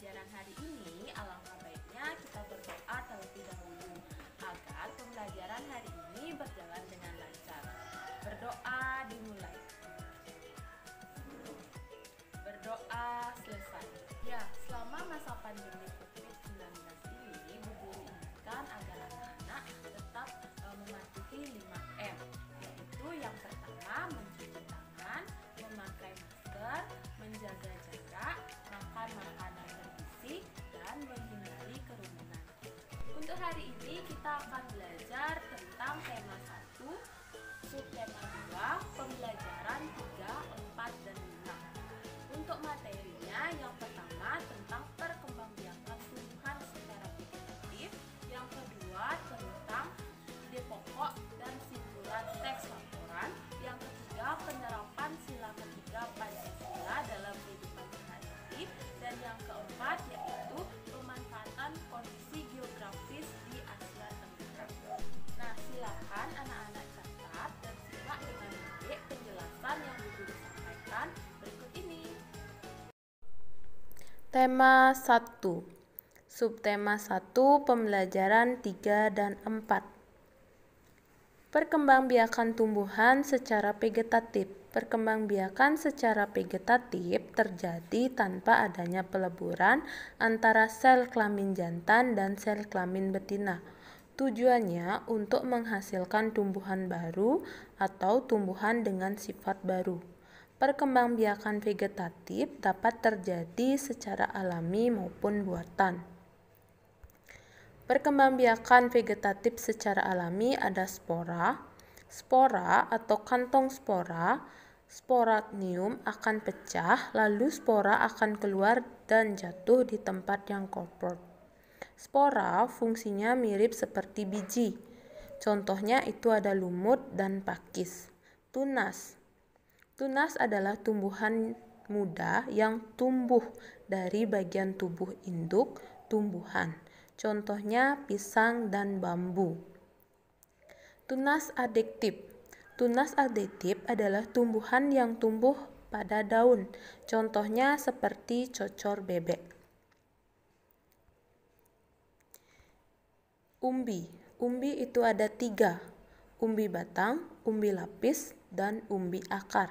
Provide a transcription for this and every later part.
pembelajaran hari ini, alangkah baiknya kita berdoa terlebih dahulu agar pembelajaran hari ini berjalan dengan lancar. Berdoa dimulai. Berdoa selesai. Ya, selama masa pandemi COVID-19 ini, Bu Guru ingatkan agar anak-anak tetap mematuhi 5M, yaitu yang pertama mencuci tangan, memakai masker, menjaga jarak, makan makanan bergizi, dan menghindari kerumunan. Untuk hari ini kita akan belajar tentang tema 1, subtema 2, pembelajaran 3, 4, dan 5. Untuk materinya, yang pertama tentang perkembangbiakan tumbuhan secara vegetatif, yang kedua tentang ide pokok dan simpulan teks laporan, yang ketiga penerapan sila ketiga Pancasila dalam kehidupan sehari-hari, dan yang keempat yaitu pemanfaatan kondisi geografis di Asia Tenggara. Nah, silakan anak-anak catat dan simak dengan baik penjelasan yang Bu Guru sampaikan berikut ini. Tema 1. Subtema 1, pembelajaran 3 dan 4. Perkembangbiakan tumbuhan secara vegetatif. Perkembangbiakan secara vegetatif terjadi tanpa adanya peleburan antara sel kelamin jantan dan sel kelamin betina. Tujuannya untuk menghasilkan tumbuhan baru atau tumbuhan dengan sifat baru. Perkembangbiakan vegetatif dapat terjadi secara alami maupun buatan. Perkembangbiakan vegetatif secara alami ada spora. Spora atau kantong spora, sporadium akan pecah, lalu spora akan keluar dan jatuh di tempat yang kotor. Spora fungsinya mirip seperti biji. Contohnya itu ada lumut dan pakis. Tunas. Tunas adalah tumbuhan muda yang tumbuh dari bagian tubuh induk tumbuhan. Contohnya pisang dan bambu. Tunas adiktif. Tunas adiktif adalah tumbuhan yang tumbuh pada daun. Contohnya seperti cocor bebek. Umbi. Umbi itu ada 3. Umbi batang, umbi lapis, dan umbi akar.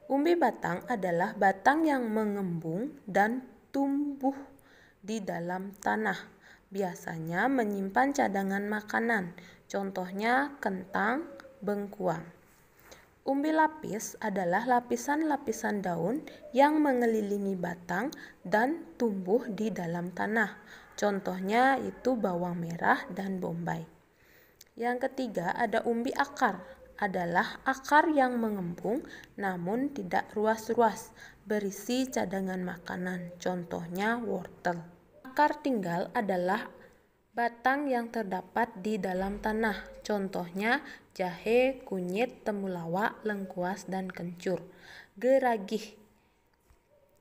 Umbi batang adalah batang yang mengembung dan tumbuh di dalam tanah. Biasanya menyimpan cadangan makanan, contohnya kentang, bengkuang. Umbi lapis adalah lapisan-lapisan daun yang mengelilingi batang dan tumbuh di dalam tanah. Contohnya itu bawang merah dan bombay. Yang ketiga ada umbi akar, adalah akar yang mengembung namun tidak ruas-ruas, berisi cadangan makanan, contohnya wortel. Akar tinggal adalah batang yang terdapat di dalam tanah, contohnya jahe, kunyit, temulawak, lengkuas, dan kencur. Geragih.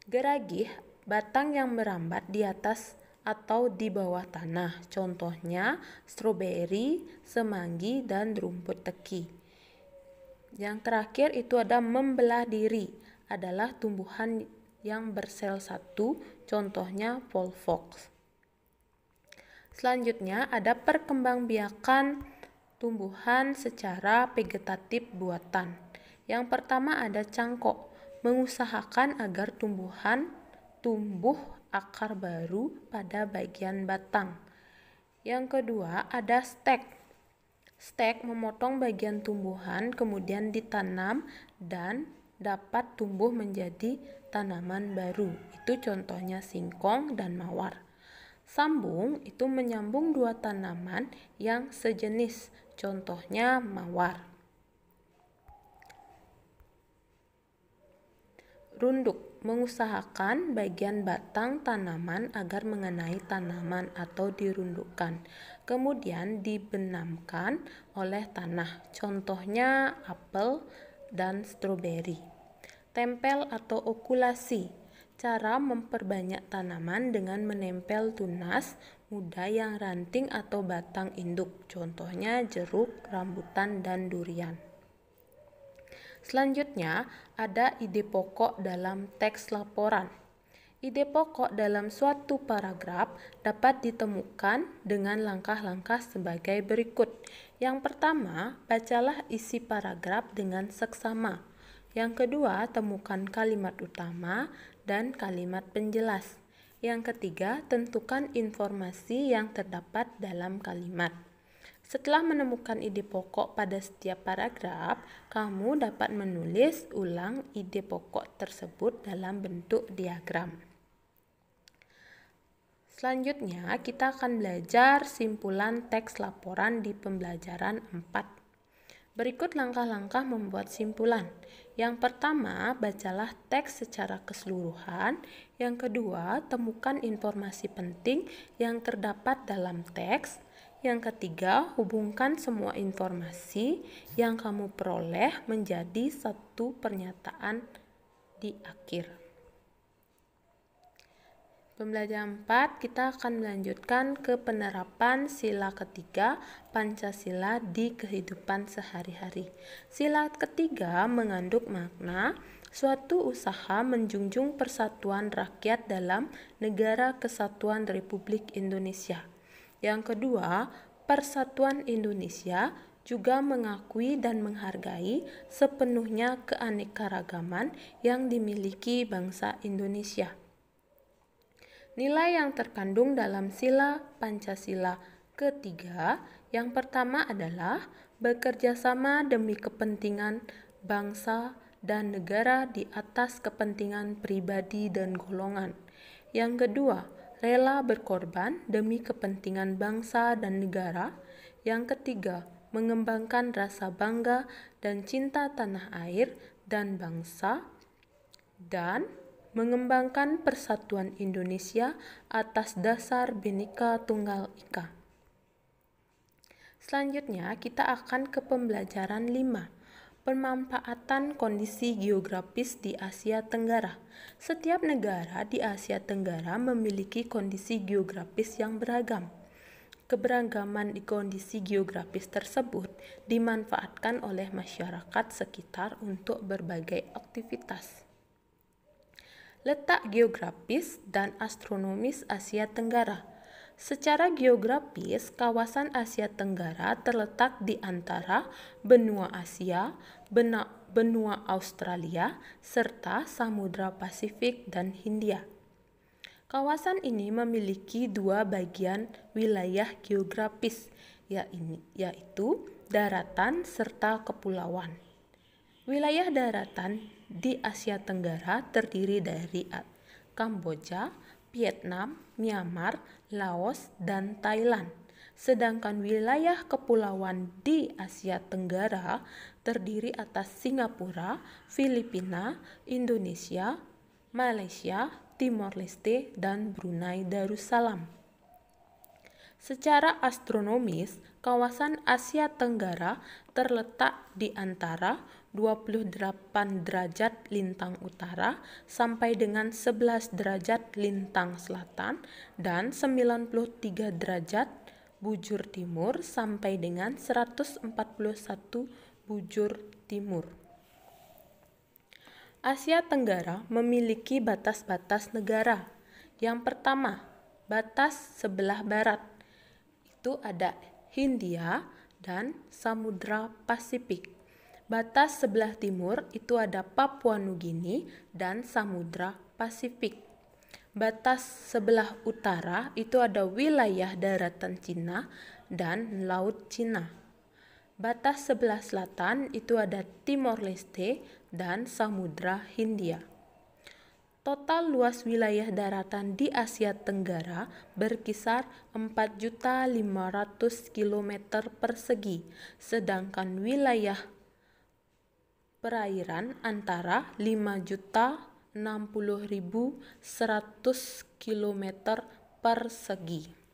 Geragih, batang yang merambat di atas atau di bawah tanah, contohnya stroberi, semanggi, dan rumput teki. Yang terakhir itu ada membelah diri, adalah tumbuhan yang bersel satu, contohnya volvox. Selanjutnya ada perkembangbiakan tumbuhan secara vegetatif buatan. Yang pertama ada cangkok, mengusahakan agar tumbuhan tumbuh akar baru pada bagian batang. Yang kedua ada stek. Stek memotong bagian tumbuhan kemudian ditanam dan dapat tumbuh menjadi tanaman baru. Itu contohnya singkong dan mawar. Sambung itu menyambung dua tanaman yang sejenis, contohnya mawar. Runduk mengusahakan bagian batang tanaman agar mengenai tanaman atau dirundukkan, kemudian dibenamkan oleh tanah, contohnya apel dan stroberi. Tempel atau okulasi, cara memperbanyak tanaman dengan menempel tunas muda yang ranting atau batang induk, contohnya jeruk, rambutan, dan durian. Selanjutnya, ada ide pokok dalam teks laporan. Ide pokok dalam suatu paragraf dapat ditemukan dengan langkah-langkah sebagai berikut. Yang pertama, bacalah isi paragraf dengan seksama. Yang kedua, temukan kalimat utama dan kalimat penjelas. Yang ketiga, tentukan informasi yang terdapat dalam kalimat. Setelah menemukan ide pokok pada setiap paragraf, kamu dapat menulis ulang ide pokok tersebut dalam bentuk diagram. Selanjutnya, kita akan belajar simpulan teks laporan di pembelajaran 4. Berikut langkah-langkah membuat simpulan. Yang pertama, bacalah teks secara keseluruhan. Yang kedua, temukan informasi penting yang terdapat dalam teks. Yang ketiga, hubungkan semua informasi yang kamu peroleh menjadi satu pernyataan di akhir. Pembelajaran 4, kita akan melanjutkan ke penerapan sila ketiga Pancasila di kehidupan sehari-hari. Sila ketiga mengandung makna suatu usaha menjunjung persatuan rakyat dalam Negara Kesatuan Republik Indonesia. Yang kedua, Persatuan Indonesia juga mengakui dan menghargai sepenuhnya keanekaragaman yang dimiliki bangsa Indonesia. Nilai yang terkandung dalam sila Pancasila ketiga, yang pertama adalah bekerja sama demi kepentingan bangsa dan negara di atas kepentingan pribadi dan golongan. Yang kedua, rela berkorban demi kepentingan bangsa dan negara. Yang ketiga, mengembangkan rasa bangga dan cinta tanah air dan bangsa, dan mengembangkan persatuan Indonesia atas dasar Bhinneka Tunggal Ika. Selanjutnya, kita akan ke pembelajaran 5. Pemanfaatan kondisi geografis di Asia Tenggara. Setiap negara di Asia Tenggara memiliki kondisi geografis yang beragam. Keberagaman di kondisi geografis tersebut dimanfaatkan oleh masyarakat sekitar untuk berbagai aktivitas. Letak geografis dan astronomis Asia Tenggara. Secara geografis, kawasan Asia Tenggara terletak di antara benua Asia, benua Australia, serta Samudra Pasifik dan Hindia. Kawasan ini memiliki dua bagian wilayah geografis, yaitu daratan serta kepulauan. Wilayah daratan di Asia Tenggara terdiri dari Kamboja, Vietnam, Myanmar, Laos, dan Thailand. Sedangkan wilayah kepulauan di Asia Tenggara terdiri atas Singapura, Filipina, Indonesia, Malaysia, Timor Leste, dan Brunei Darussalam. Secara astronomis, kawasan Asia Tenggara terletak di antara 28 derajat lintang utara sampai dengan 11 derajat lintang selatan dan 93 derajat bujur timur sampai dengan 141 bujur timur. Asia Tenggara memiliki batas-batas negara. Yang pertama, batas sebelah barat. Itu ada Hindia dan Samudra Pasifik. Batas sebelah timur itu ada Papua Nugini dan Samudra Pasifik. Batas sebelah utara itu ada wilayah daratan Cina dan Laut Cina. Batas sebelah selatan itu ada Timor Leste dan Samudra Hindia. Total luas wilayah daratan di Asia Tenggara berkisar 4.500 km persegi, sedangkan wilayah perairan antara 5.060.100 km persegi.